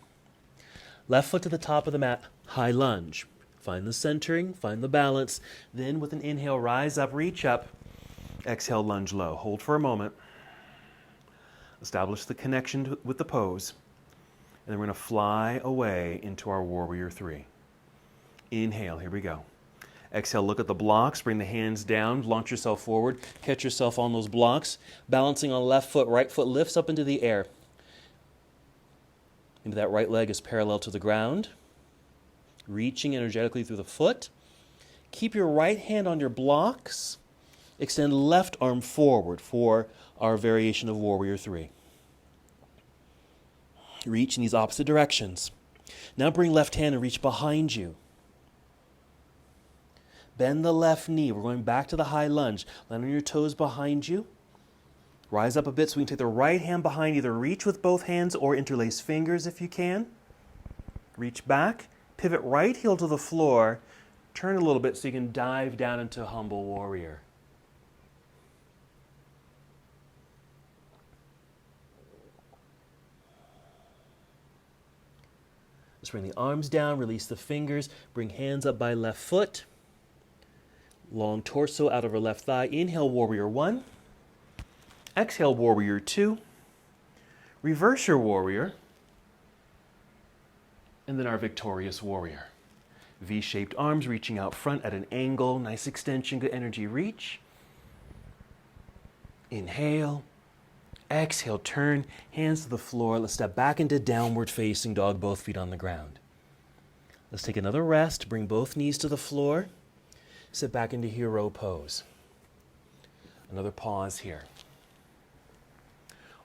Left foot to the top of the mat, high lunge. Find the centering, find the balance. Then with an inhale, rise up, reach up. Exhale, lunge low. Hold for a moment. Establish the connection with the pose. And then we're going to fly away into our Warrior 3. Inhale, here we go. Exhale, look at the blocks, bring the hands down, launch yourself forward, catch yourself on those blocks, balancing on left foot, right foot lifts up into the air. Maybe that right leg is parallel to the ground, reaching energetically through the foot. Keep your right hand on your blocks, extend left arm forward for our variation of Warrior 3. Reach in these opposite directions. Now bring left hand and reach behind you. Bend the left knee. We're going back to the high lunge. Land on your toes behind you. Rise up a bit so we can take the right hand behind. Either reach with both hands or interlace fingers if you can. Reach back. Pivot right heel to the floor. Turn a little bit so you can dive down into Humble Warrior. Let's bring the arms down. Release the fingers. Bring hands up by left foot. Long torso out over left thigh. Inhale, Warrior 1. Exhale, Warrior 2. Reverse your Warrior. And then our Victorious Warrior. V-shaped arms reaching out front at an angle. Nice extension, good energy. Reach. Inhale. Exhale, turn. Hands to the floor. Let's step back into Downward Facing Dog, both feet on the ground. Let's take another rest. Bring both knees to the floor. Sit back into hero pose. Another pause here.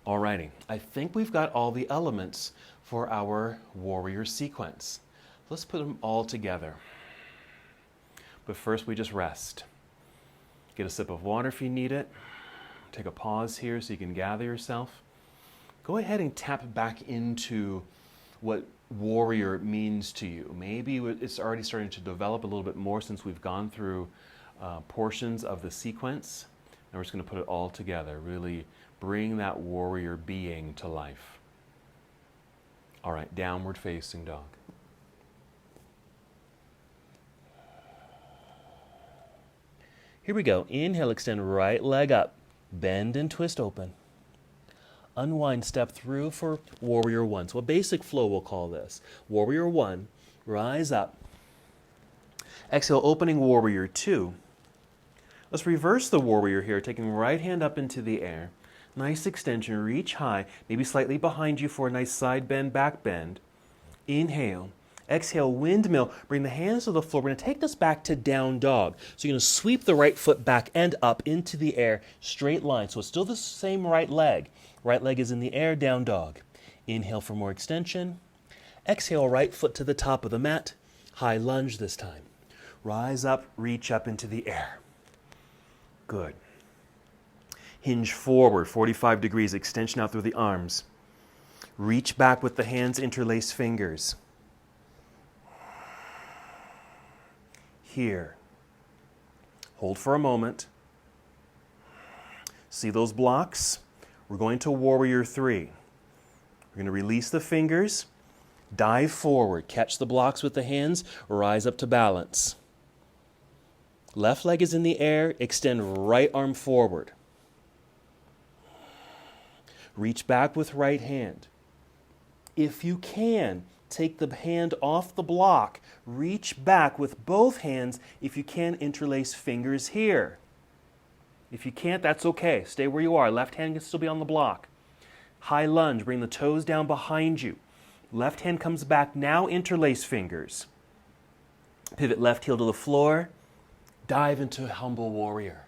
Alrighty, I think we've got all the elements for our warrior sequence. Let's put them all together. But first we just rest. Get a sip of water if you need it. Take a pause here so you can gather yourself. Go ahead and tap back into what warrior means to you. Maybe it's already starting to develop a little bit more since we've gone through portions of the sequence. And we're just going to put it all together, really bring that warrior being to life. All right, Downward Facing Dog. Here we go. Inhale, extend right leg up. Bend and twist open. Unwind, step through for Warrior 1. So a basic flow we'll call this. Warrior 1, rise up. Exhale, opening Warrior 2. Let's reverse the Warrior here, taking right hand up into the air. Nice extension, reach high, maybe slightly behind you for a nice side bend, back bend. Inhale. Exhale, windmill. Bring the hands to the floor. We're going to take this back to Down Dog. So you're going to sweep the right foot back and up into the air, straight line. So it's still the same right leg. Right leg is in the air, Down Dog. Inhale for more extension. Exhale, right foot to the top of the mat. High lunge this time. Rise up, reach up into the air. Good. Hinge forward, 45 degrees, extension out through the arms. Reach back with the hands, interlace fingers. Here. Hold for a moment. See those blocks? We're going to Warrior 3. We're going to release the fingers, dive forward, catch the blocks with the hands, rise up to balance. Left leg is in the air. Extend right arm forward. Reach back with right hand. If you can, take the hand off the block. Reach back with both hands. If you can, interlace fingers here. If you can't, that's okay. Stay where you are. Left hand can still be on the block. High lunge. Bring the toes down behind you. Left hand comes back. Now interlace fingers. Pivot left heel to the floor. Dive into humble warrior.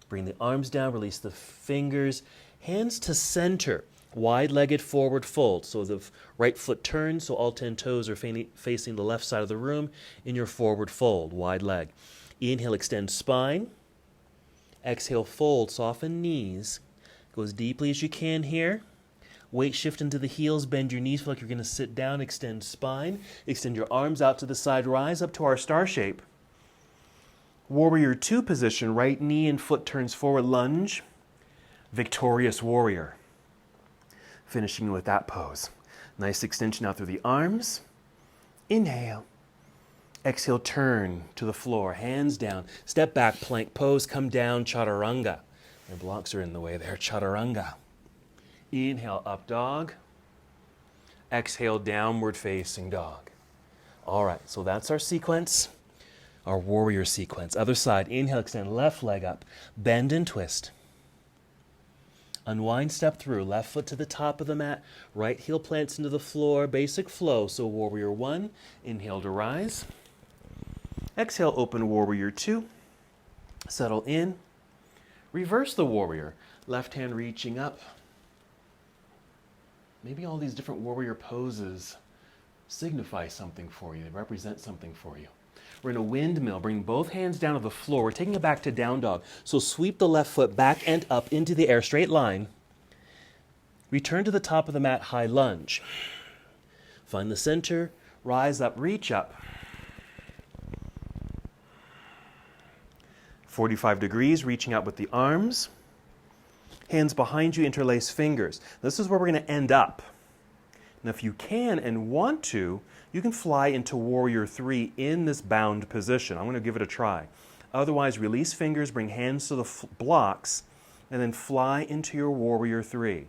Bring the arms down, release the fingers, hands to center, wide-legged forward fold. So the right foot turns, so all 10 toes are facing the left side of the room in your forward fold, wide leg. Inhale, extend spine. Exhale, fold, soften knees. Go as deeply as you can here. Weight shift into the heels, bend your knees, feel like you're going to sit down, extend spine. Extend your arms out to the side, rise up to our star shape. Warrior 2 position, right knee and foot turns forward, lunge. Victorious warrior. Finishing with that pose. Nice extension out through the arms. Inhale. Exhale, turn to the floor, hands down. Step back, plank pose, come down, chaturanga. My blocks are in the way there, chaturanga. Inhale, up dog. Exhale, downward facing dog. All right, so that's our sequence. Our warrior sequence. Other side, inhale, extend left leg up, bend and twist. Unwind, step through, left foot to the top of the mat, right heel plants into the floor, basic flow. So warrior 1, inhale to rise. Exhale, open warrior 2. Settle in. Reverse the warrior. Left hand reaching up. Maybe all these different warrior poses signify something for you. They represent something for you. We're in a windmill. Bring both hands down to the floor. We're taking it back to down dog. So sweep the left foot back and up into the air, straight line. Return to the top of the mat, high lunge. Find the center, rise up, reach up. 45 degrees, reaching out with the arms. Hands behind you, interlace fingers. This is where we're going to end up. Now, if you can and want to, you can fly into warrior 3 in this bound position. I'm going to give it a try. Otherwise, release fingers, bring hands to the blocks, and then fly into your warrior 3.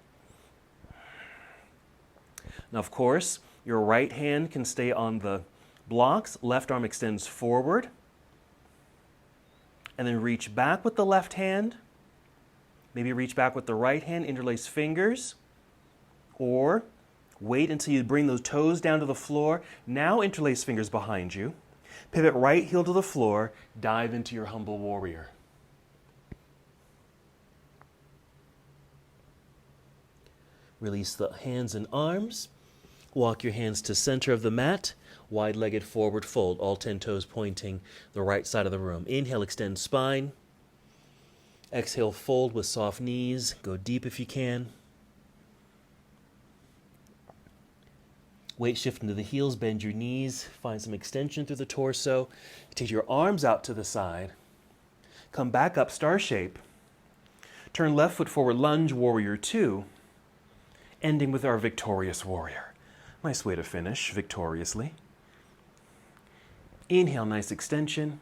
Now, of course, your right hand can stay on the blocks. Left arm extends forward. And then reach back with the left hand. Maybe reach back with the right hand, interlace fingers. Or wait until you bring those toes down to the floor. Now interlace fingers behind you. Pivot right heel to the floor. Dive into your humble warrior. Release the hands and arms. Walk your hands to center of the mat. Wide-legged forward fold. All 10 toes pointing the right side of the room. Inhale, extend spine. Exhale, fold with soft knees. Go deep if you can. Weight shift into the heels, bend your knees, find some extension through the torso. Take your arms out to the side. Come back up, star shape. Turn left foot forward, lunge, warrior 2. Ending with our victorious warrior. Nice way to finish, victoriously. Inhale, nice extension.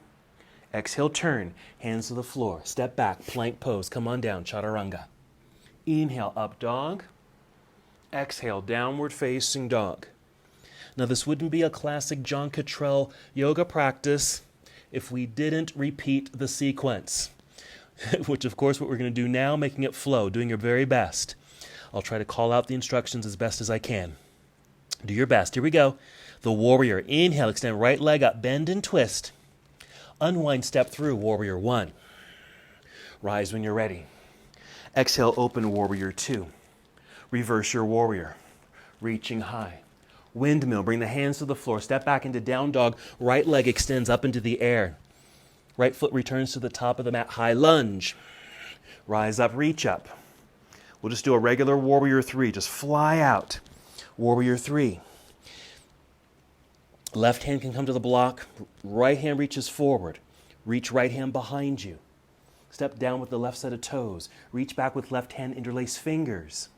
Exhale, turn, hands to the floor. Step back, plank pose, come on down, chaturanga. Inhale, up dog. Exhale, downward facing dog. Now, this wouldn't be a classic John Cottrell yoga practice if we didn't repeat the sequence, which, of course, what we're going to do now, making it flow, doing your very best. I'll try to call out the instructions as best as I can. Do your best. Here we go. The warrior. Inhale, extend right leg up, bend and twist. Unwind, step through, warrior 1. Rise when you're ready. Exhale, open, warrior 2. Reverse your warrior. Reaching high. Windmill, bring the hands to the floor. Step back into down dog. Right leg extends up into the air. Right foot returns to the top of the mat. High lunge. Rise up, reach up. We'll just do a regular warrior 3. Just fly out. Warrior 3. Left hand can come to the block. Right hand reaches forward. Reach right hand behind you. Step down with the left set of toes. Reach back with left hand, interlace fingers.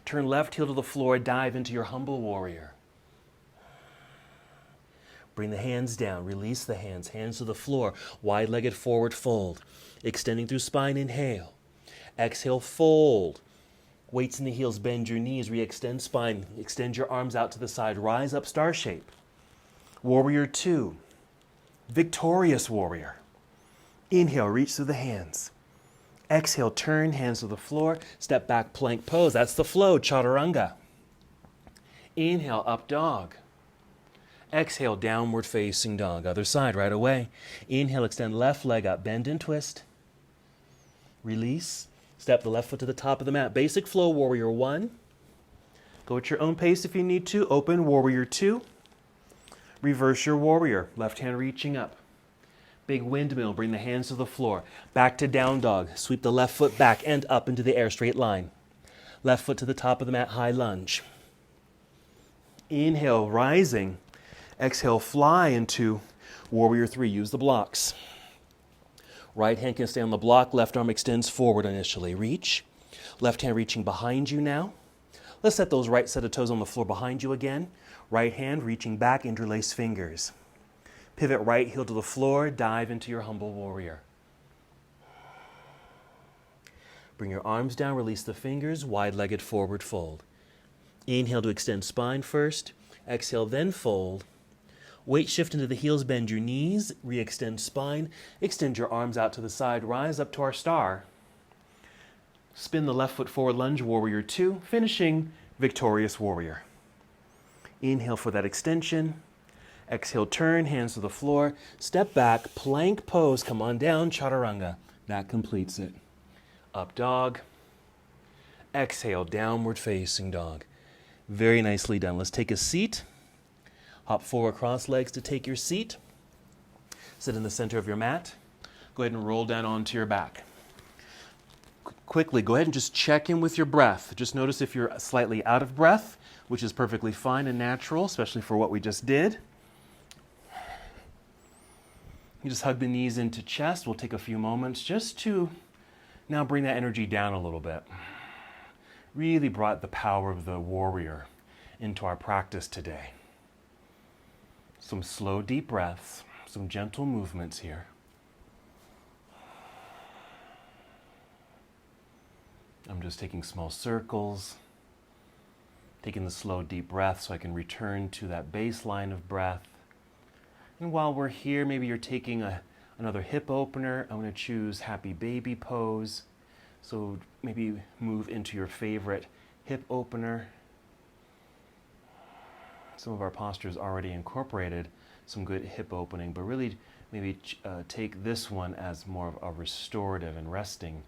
Turn left heel to the floor, dive into your humble warrior. Bring the hands down, release the hands, hands to the floor, wide-legged forward fold. Extending through spine, inhale. Exhale, fold. Weights in the heels, bend your knees, re-extend spine, extend your arms out to the side, rise up, star shape. Warrior 2, victorious warrior. Inhale, reach through the hands. Exhale, turn, hands to the floor, step back, plank pose. That's the flow, chaturanga. Inhale, up dog. Exhale, downward facing dog. Other side, right away. Inhale, extend left leg up, bend and twist. Release. Step the left foot to the top of the mat. Basic flow, warrior 1. Go at your own pace if you need to. Open, warrior 2. Reverse your warrior. Left hand reaching up. Big windmill, bring the hands to the floor. Back to down dog. Sweep the left foot back and up into the air, straight line. Left foot to the top of the mat, high lunge. Inhale, rising. Exhale, fly into warrior 3. Use the blocks. Right hand can stay on the block. Left arm extends forward initially. Reach. Left hand reaching behind you now. Let's set those right set of toes on the floor behind you again. Right hand reaching back, interlace fingers. Pivot right heel to the floor. Dive into your humble warrior. Bring your arms down. Release the fingers. Wide-legged forward fold. Inhale to extend spine first. Exhale, then fold. Weight shift into the heels, bend your knees, re-extend spine, extend your arms out to the side, rise up to our star. Spin the left foot forward, lunge, warrior 2, finishing victorious warrior. Inhale for that extension. Exhale, turn, hands to the floor, step back, plank pose, come on down, chaturanga. That completes it. Up dog. Exhale, downward facing dog. Very nicely done. Let's take a seat. Hop forward, cross legs to take your seat. Sit in the center of your mat. Go ahead and roll down onto your back. Quickly, go ahead and just check in with your breath. Just notice if you're slightly out of breath, which is perfectly fine and natural, especially for what we just did. You just hug the knees into chest. We'll take a few moments just to now bring that energy down a little bit. Really brought the power of the warrior into our practice today. Some slow, deep breaths, some gentle movements here. I'm just taking small circles, taking the slow, deep breath so I can return to that baseline of breath. And while we're here, maybe you're taking another hip opener. I'm going to choose happy baby pose. So maybe move into your favorite hip opener. Some of our postures already incorporated some good hip opening, but really maybe take this one as more of a restorative and resting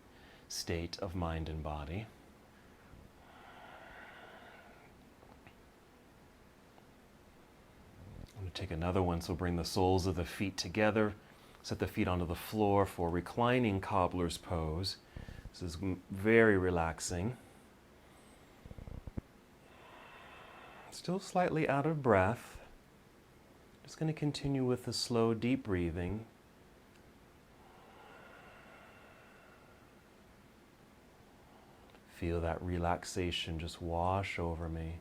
state of mind and body. I'm going to take another one, so bring the soles of the feet together, set the feet onto the floor for reclining cobbler's pose. This is very relaxing. Still slightly out of breath. Just going to continue with the slow, deep breathing. Feel that relaxation just wash over me.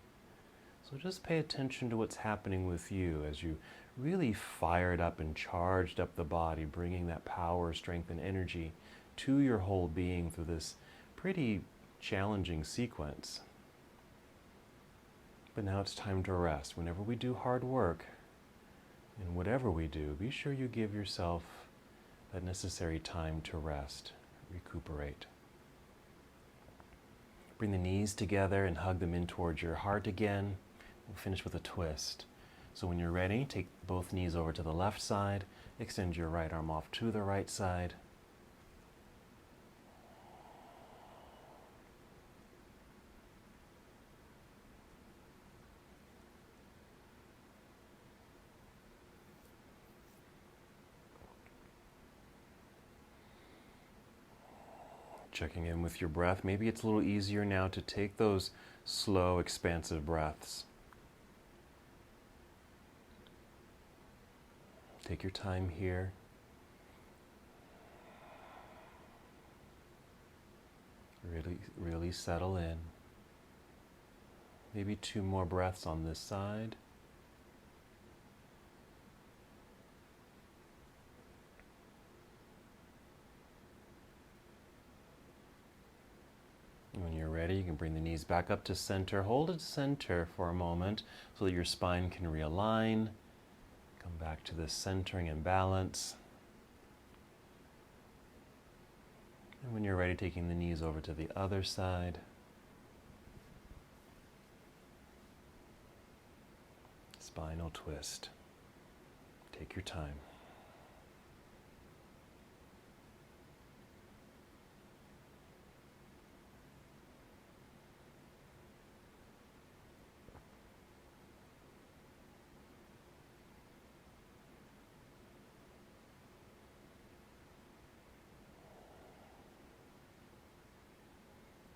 So just pay attention to what's happening with you as you really fired up and charged up the body, bringing that power, strength, and energy to your whole being through this pretty challenging sequence. But now it's time to rest. Whenever we do hard work, and whatever we do, be sure you give yourself that necessary time to rest, recuperate. Bring the knees together and hug them in towards your heart again. We'll finish with a twist. So when you're ready, take both knees over to the left side, extend your right arm off to the right side. Checking in with your breath. Maybe it's a little easier now to take those slow, expansive breaths. Take your time here. Really settle in. Maybe 2 more breaths on this side. When you're ready, you can bring the knees back up to center. Hold it center for a moment so that your spine can realign. Come back to the centering and balance. And when you're ready, taking the knees over to the other side. Spinal twist. Take your time.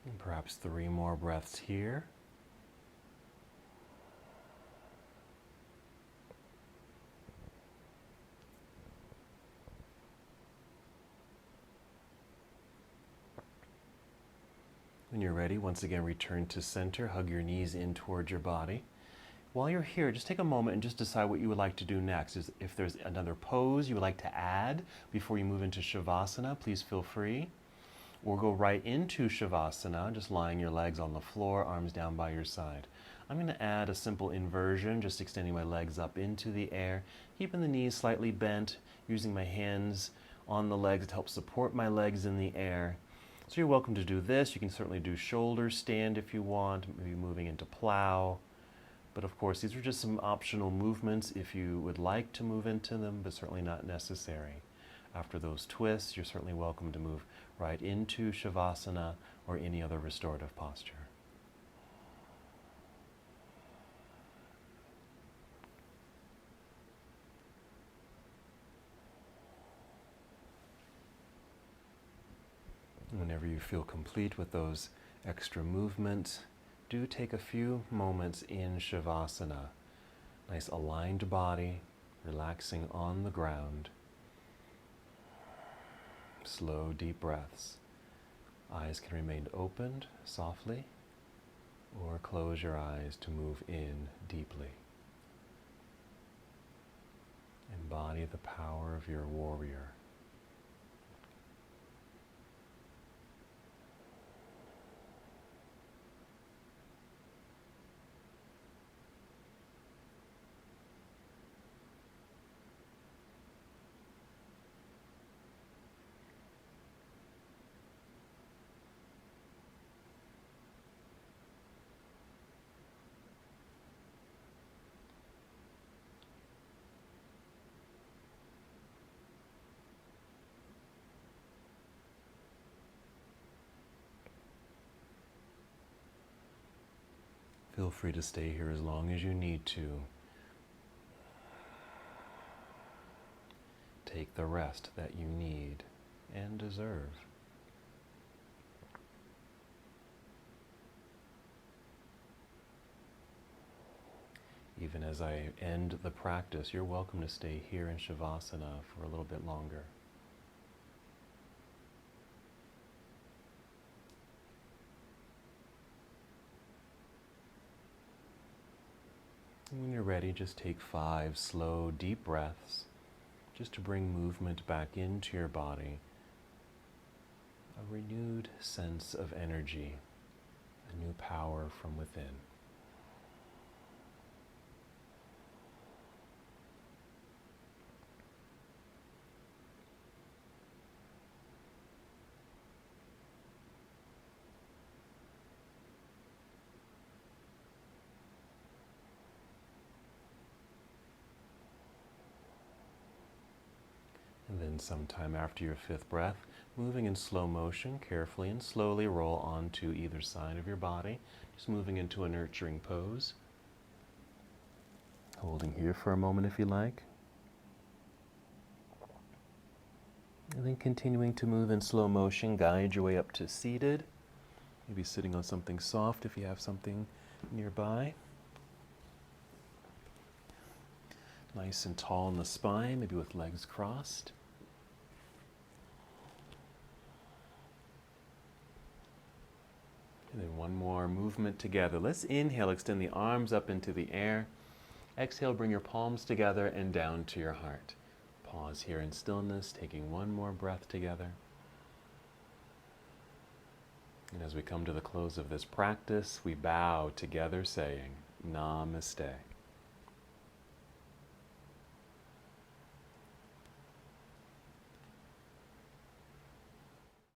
And perhaps 3 more breaths here. When you're ready, once again, return to center. Hug your knees in towards your body. While you're here, just take a moment and just decide what you would like to do next. If there's another pose you would like to add before you move into Shavasana, please feel free. Or go right into Shavasana, just lying your legs on the floor, arms down by your side. I'm going to add a simple inversion, just extending my legs up into the air, keeping the knees slightly bent, using my hands on the legs to help support my legs in the air. So you're welcome to do this. You can certainly do shoulder stand if you want, maybe moving into plow. But of course, these are just some optional movements if you would like to move into them, but certainly not necessary. After those twists, you're certainly welcome to move right into Shavasana or any other restorative posture. Whenever you feel complete with those extra movements, do take a few moments in Shavasana. Nice aligned body, relaxing on the ground. Slow, deep breaths. Eyes can remain opened softly, or close your eyes to move in deeply. Embody the power of your warrior. Feel free to stay here as long as you need to. Take the rest that you need and deserve. Even as I end the practice, you're welcome to stay here in Shavasana for a little bit longer. And when you're ready, just take 5 slow, deep breaths, just to bring movement back into your body. A renewed sense of energy, a new power from within. And then sometime after your 5th breath, moving in slow motion, carefully and slowly roll onto either side of your body, just moving into a nurturing pose. Holding here for a moment if you like. And then continuing to move in slow motion, guide your way up to seated. Maybe sitting on something soft if you have something nearby. Nice and tall in the spine, maybe with legs crossed. And then one more movement together. Let's inhale, extend the arms up into the air. Exhale, bring your palms together and down to your heart. Pause here in stillness, taking one more breath together. And as we come to the close of this practice, we bow together saying, Namaste.